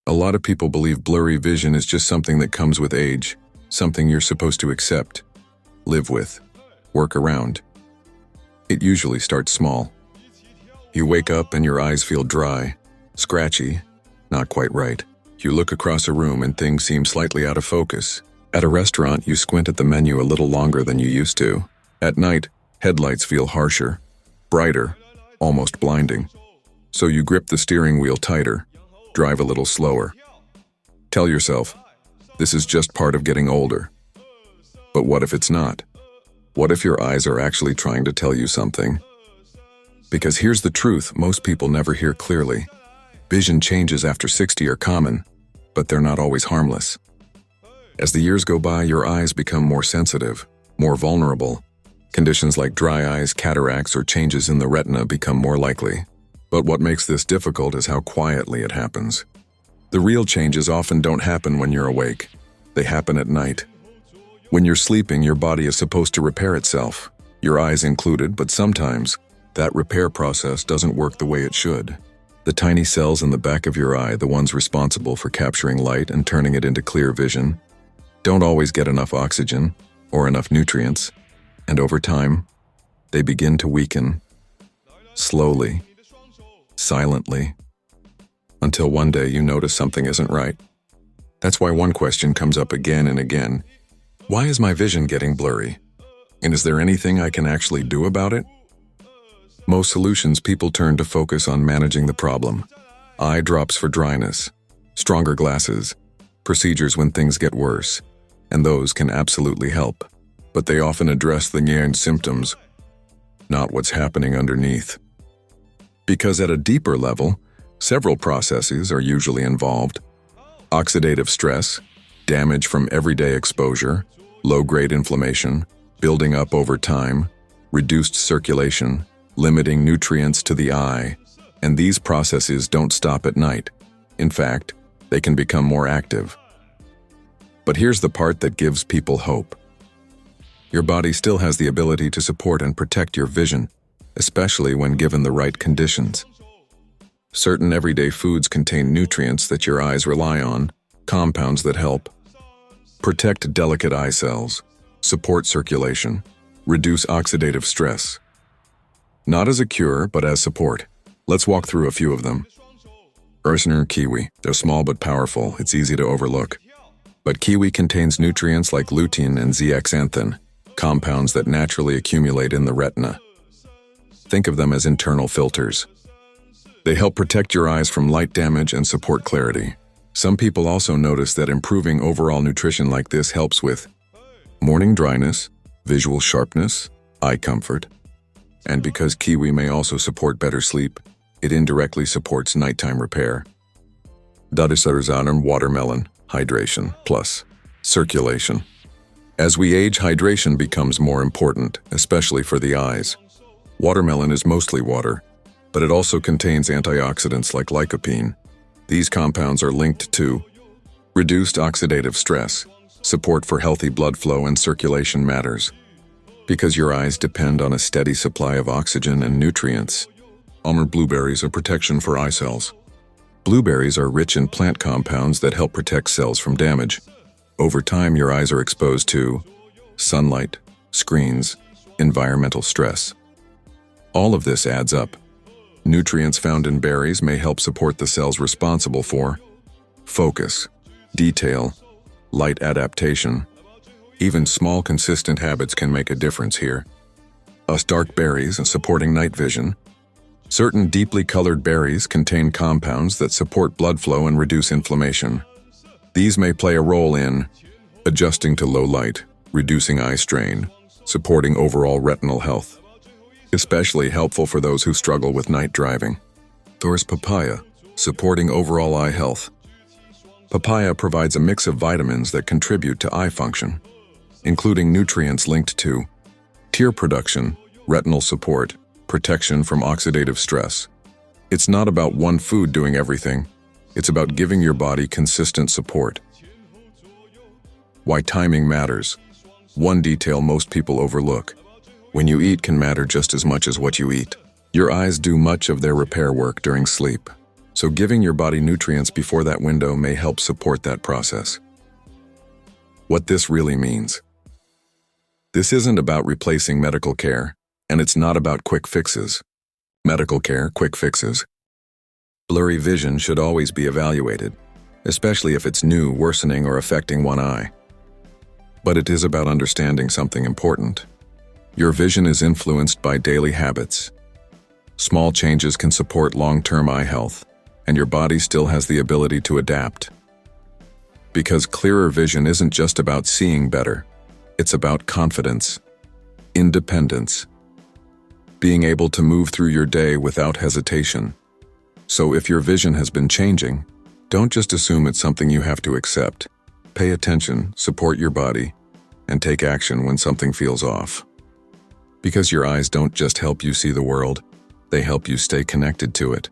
A lot of people believe blurry vision is just something that comes with age, something you're supposed to accept, live with, work around. It usually starts small. You wake up and your eyes feel dry, scratchy, not quite right. You look across a room and things seem slightly out of focus. At a restaurant, you squint at the menu a little longer than you used to. At night, headlights feel harsher, brighter, almost blinding. So you grip the steering wheel tighter, drive a little slower. Tell yourself, this is just part of getting older. But what if it's not? What if your eyes are actually trying to tell you something? Because here's the truth most people never hear clearly. Vision changes after 60 are common, but they're not always harmless. As the years go by, your eyes become more sensitive, more vulnerable. Conditions like dry eyes, cataracts, or changes in the retina become more likely. But what makes this difficult is how quietly it happens. The real changes often don't happen when you're awake. They happen at night. When you're sleeping, your body is supposed to repair itself, your eyes included, but sometimes that repair process doesn't work the way it should. The tiny cells in the back of your eye, the ones responsible for capturing light and turning it into clear vision, don't always get enough oxygen or enough nutrients, and over time, they begin to weaken, slowly, silently, until one day you notice something isn't right. That's why one question comes up again and again. Why is my vision getting blurry? And is there anything I can actually do about it? Most solutions people turn to focus on managing the problem. Eye drops for dryness, stronger glasses, procedures when things get worse, and those can absolutely help. But they often address the yang symptoms, not what's happening underneath. Because at a deeper level, several processes are usually involved. Oxidative stress, damage from everyday exposure, low-grade inflammation, building up over time, reduced circulation, limiting nutrients to the eye, and these processes don't stop at night. In fact, they can become more active. But here's the part that gives people hope. Your body still has the ability to support and protect your vision, especially when given the right conditions. Certain everyday foods contain nutrients that your eyes rely on, compounds that help protect delicate eye cells, support circulation, reduce oxidative stress. Not as a cure, but as support. Let's walk through a few of them. Kiwi. They're small but powerful. It's easy to overlook. But kiwi contains nutrients like lutein and zeaxanthin, compounds that naturally accumulate in the retina. Think of them as internal filters. They help protect your eyes from light damage and support clarity. Some people also notice that improving overall nutrition like this helps with morning dryness, visual sharpness, eye comfort. And because kiwi may also support better sleep, it indirectly supports nighttime repair. Watermelon, hydration plus circulation. As we age, hydration becomes more important, especially for the eyes. Watermelon is mostly water, but it also contains antioxidants like lycopene. These compounds are linked to reduced oxidative stress, support for healthy blood flow and circulation matters. Because your eyes depend on a steady supply of oxygen and nutrients. Almond blueberries are protection for eye cells. Blueberries are rich in plant compounds that help protect cells from damage. Over time, your eyes are exposed to sunlight, screens, environmental stress. All of this adds up. Nutrients found in berries may help support the cells responsible for focus, detail, light adaptation. Even small, consistent habits can make a difference here. Dark berries supporting night vision. Certain deeply colored berries contain compounds that support blood flow and reduce inflammation. These may play a role in adjusting to low light, reducing eye strain, supporting overall retinal health. Especially helpful for those who struggle with night driving. There's papaya, supporting overall eye health. Papaya provides a mix of vitamins that contribute to eye function, including nutrients linked to tear production, retinal support, protection from oxidative stress. It's not about one food doing everything. It's about giving your body consistent support. Why timing matters. One detail most people overlook. When you eat can matter just as much as what you eat. Your eyes do much of their repair work during sleep. So giving your body nutrients before that window may help support that process. What this really means. This isn't about replacing medical care, and it's not about quick fixes. Medical care, quick fixes. Blurry vision should always be evaluated, especially if it's new, worsening, or affecting one eye. But it is about understanding something important. Your vision is influenced by daily habits. Small changes can support long-term eye health, and your body still has the ability to adapt. Because clearer vision isn't just about seeing better, it's about confidence, independence, being able to move through your day without hesitation. So if your vision has been changing, don't just assume it's something you have to accept. Pay attention, support your body, and take action when something feels off. Because your eyes don't just help you see the world, they help you stay connected to it.